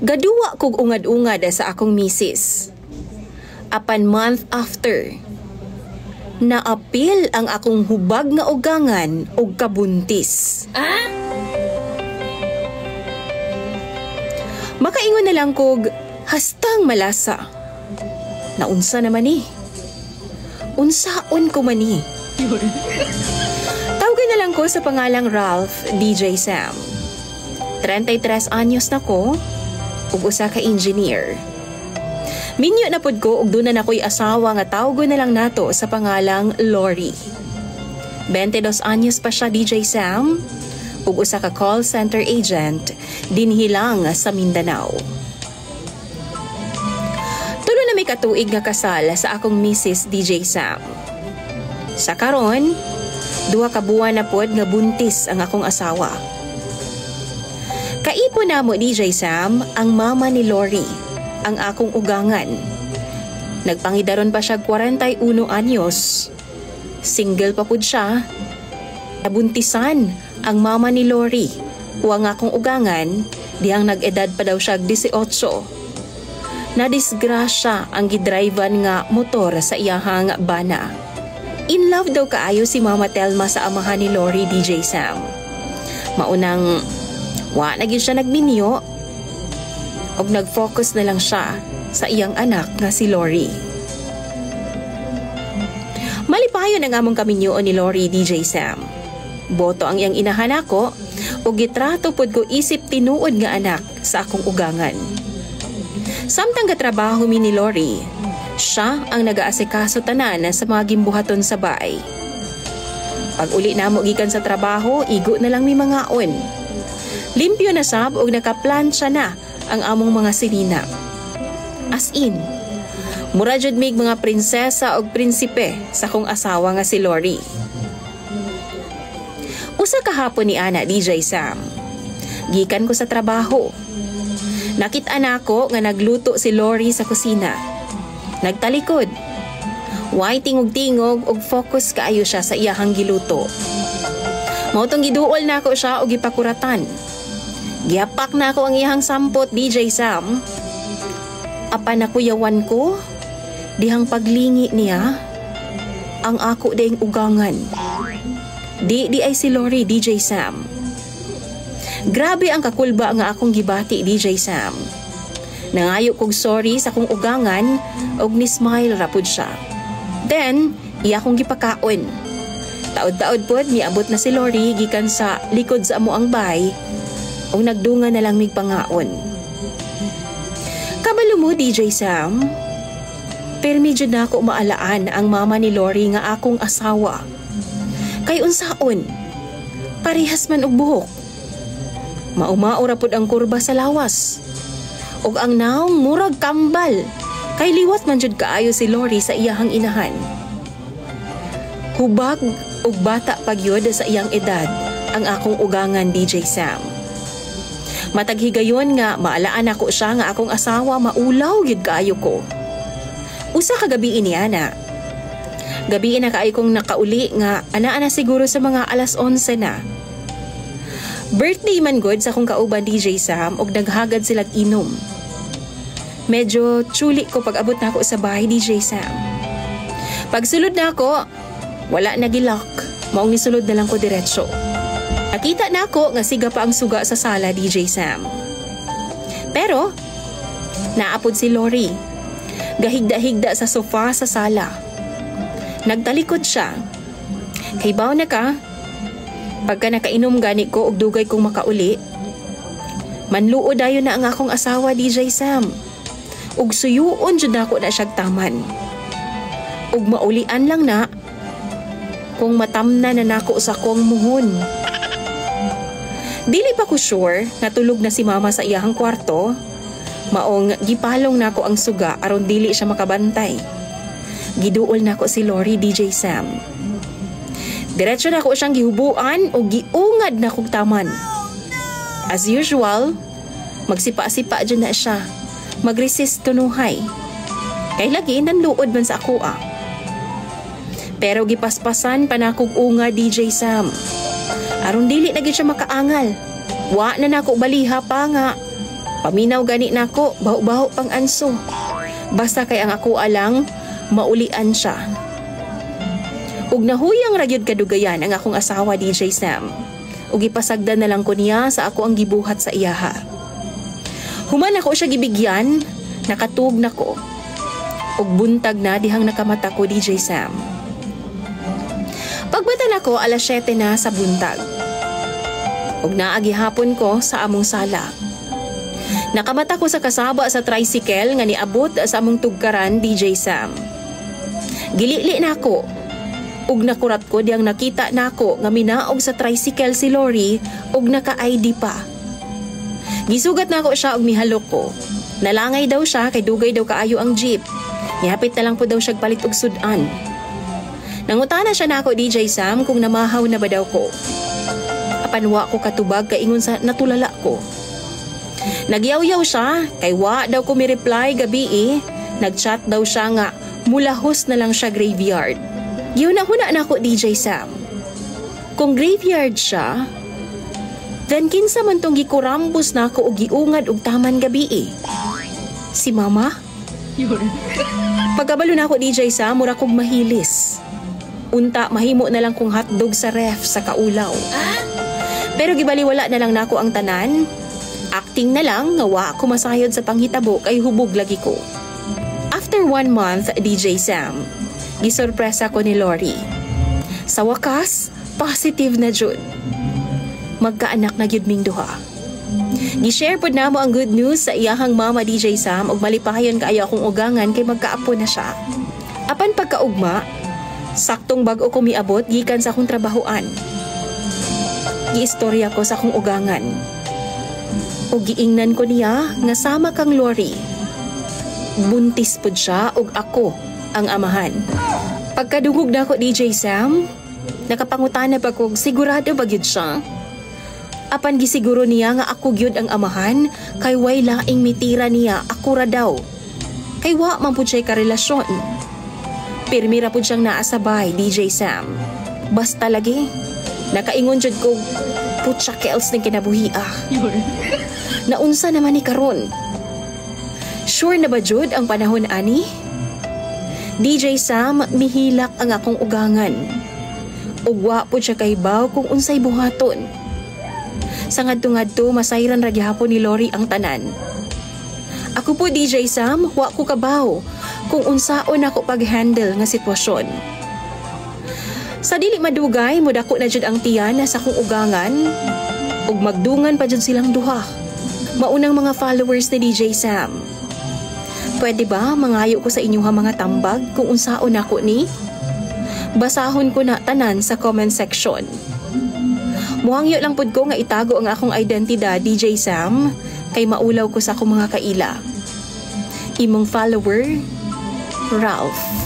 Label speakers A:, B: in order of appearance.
A: Gaduwa kog ungad-ungad sa akong misis. Apan month after, naapil ang akong hubag nga ugangan og kabuntis. Makaingon na lang kog hastang malasa. Naunsa naman ni? Unsaon ko man ni? Tawagan na lang ko sa pangalang Ralph DJ Sam. 33 anyos na ko ug usa ka engineer. Minyo na pud ko ug doon na ako'y asawa nga tawgon na lang nato sa pangalang Lori. 22 anyos pa siya DJ Sam ug usa ka call center agent dinhi lang sa Mindanao. Tulo na may katuig nga kasal sa akong Mrs. DJ Sam. Sa karon, 2 ka buwan na pod nga buntis ang akong asawa. Kaipo na mo DJ Sam ang mama ni Lori, ang akong ugangan. Nagpangidaron pa siya 41 anyos. Single pa pud siya. Nabuntisan ang mama ni Lori o ang akong ugangan dihang nag-edad pa daw siya 18. Nadisgrasya ang gidrivean nga motor sa iyahang bana. In love daw kaayo si Mama Telma sa amahan ni Lori DJ Sam. Maunang wa na gyud siya nagminyo og nag-focus na lang siya sa iyang anak nga si Lori. Malipayon ang among kaminyoon ni Lori DJ Sam. Boto ang iyang inahan ako ug gitrato pod ko isip tinuod nga anak sa akong ugangan. Samtang gatrabaho mi ni Lori, siya ang nag-aasikaso tanan sa mga gimbuhaton sa bahay. Pag uli na mo gikan sa trabaho, igo na lang mi mangaon. Limpyo na sab og nakaplansya na ang among mga silina. As in, mura jud mig mga prinsesa og prinsipe sa kong asawa nga si Lori. Usa ka hapon ni ana DJ Sam. Gikan ko sa trabaho. Nakit-an ako nga nagluto si Lori sa kusina. Nagtalikod. Way tingog-tingog og focus kaayo siya sa iyahang giluto. Mautong giduol na ako siya og gipakuratan. Giapak na ako ang iyahang sampot DJ Sam. Apan nakuyawan ko dihang paglingi niya ang ako daing ugangan. Di ay si Lori DJ Sam. Grabe ang kakulba nga akong gibati DJ Sam. Nangayo kog sorry sa kong ugangan og ni-smile rapod siya. Then, iya kong gipakaon. Taod-taod pod niabot na si Lori gikan sa likod sa amo ang bay og nagdunga na lang mig pangaon. Kabalo mo DJ Sam, pero medyo na ako maalaan ang mama ni Lori nga akong asawa. Kay unsaon, parehas man og buhok. Maumaura pod ang kurba sa lawas. Og ang naong murag kambal, kay liwat man jud kaayo si Lori sa iyahang inahan. Hubag og bata pagyod sa iyang edad ang akong ugangan DJ Sam. Matag higayon nga maalaan ako siya nga akong asawa, maulaw gid kaayo ko. Usa ka gabi ini ana. Gabi na kaayo kong nakauli nga ana siguro sa mga alas 11 na. Birthday man god sa akong kauban DJ Sam og daghagad sila inom. Medyo chuli ko pag abot na ako sa bahay DJ Sam. Pagsulod na ako, wala na gilak. Maong nisulod na lang ko diretso. Nakita na ako nga siga pa ang suga sa sala DJ Sam. Pero, naapod si Lori. Gahigda-higda sa sofa sa sala. Nagtalikod siya. Kay baw na ka, pagka nakainom gani ko og dugay kong makauli, manluod dayon na ang akong asawa DJ Sam. Ug suyuon jud ako na siyag taman. Ug maulian lang na kung matamna na nako sa kong muhon. Dili pa ko sure nga tulog na si mama sa iyahang kwarto. Maong gipalong nako ang suga aron dili siya makabantay. Giduol nako si Lori DJ Sam. Diretso na ako siyang gihubuan o giungad na kong taman. As usual, magsipa-sipa dyan na siya. Mag-resist tunuhay. Kay lagi nanluod man sa ako ah. Pero gipaspasan pa na kong unga DJ Sam. Aron dili na gid siya makaangal. Wa na nako baliha pa nga. Paminaw gani nako, baho-baho pang anso. Basta kay ang ako alang maulian siya. Ug nahuyang ragyod kadugayan ang akong asawa DJ Sam. Ug ipasagdan na lang ko niya sa ako ang gibuhat sa iyaha. Human ako siya gibigyan, nakatug nako. Ug buntag na dihang nakamata ko DJ Sam. Pagbatan ako alas 7 na sa buntag. Ug naagi hapon ko sa among sala. Nakamata ko sa kasaba sa tricycle nga niabot sa among tugkaran DJ Sam. Gilili na ako. Ug nakurat ko diyang nakita na ako nga minaog sa tricycle si Lori ug naka-ID pa. Gisugat na ako siya ug mihalok ko. Nalangay daw siya kay dugay daw kaayo ang jeep. Nihapit na lang po daw siya palit og sudan. Nangutana siya na ako DJ Sam kung namahaw na ba daw ko. Apanwa ko katubag kay ingon sa natulala ko. Nagyaw-yaw siya, kay wa daw ko mi-reply gabi Nag-chat daw siya nga, mulahos na lang siya graveyard. Gihuna-huna na ako DJ Sam. Kung graveyard siya, then kinsa man tong gikurambos na ako og giungad og taman gabi Si Mama? Pagkabalo na ako DJ Sam, mura kog mahilis. Unta, mahimo na lang kong hotdog sa ref sa kaulaw. Pero gibaliwala na lang nako ang tanan. Acting na lang nga wa ako masayod sa panghitabo kay hubog lagi ko. After 1 month, DJ Sam, gisurpresa ko ni Lori. Sa wakas, positive na jud. Magkaanak na gyud ming duha. Gi-share pod namo ang good news sa iyahang mama DJ Sam ug malipayon kaayo akong ugangan kay magkaapo na siya. Apan pagkaugma, saktong bag-o ko miabot gikan sa akong trabahoan. Giistorya ko sa akong ugangan. O giingnan ko niya nga sama kang Lori. Buntis pod siya ug ako ang amahan. Pagkadungog na ko DJ Sam, nakapangutana pa kog sigurado ba gyud siya? Apan gisiguro niya nga ako gyud ang amahan kay way laing mitira niya ako ra daw. Kay wa man pud siya karelasyon. Pirmi ra pud siyang naasabay DJ Sam. Basta lagi nakaingon jud ko putsa kels ning kinabuhi Naunsa naman ni karon? Sure na ba jud ang panahon ani? DJ Sam, mihilak ang akong ugangan. Ug wa pud siya kaibaw kung unsay buhaton. Sa ngadto-ngadto masayran ra gyapon ni Lori ang tanan. Ako po DJ Sam, wa ko kabaw kung unsaon ako pag-handle nga sitwasyon. Sa dili madugay, mudako na jud ang tiyan sa akong ugangan ug magdungan pa jud silang duha. Maunang mga followers ni DJ Sam. Pwede ba mangayo ko sa inyong mga tambag kung unsaon ako ni? Basahon ko na tanan sa comment section. Muhangyo lang pud ko nga itago ang akong identidad DJ Sam kay maulaw ko sa akong mga kaila. Imong follower, Ralph.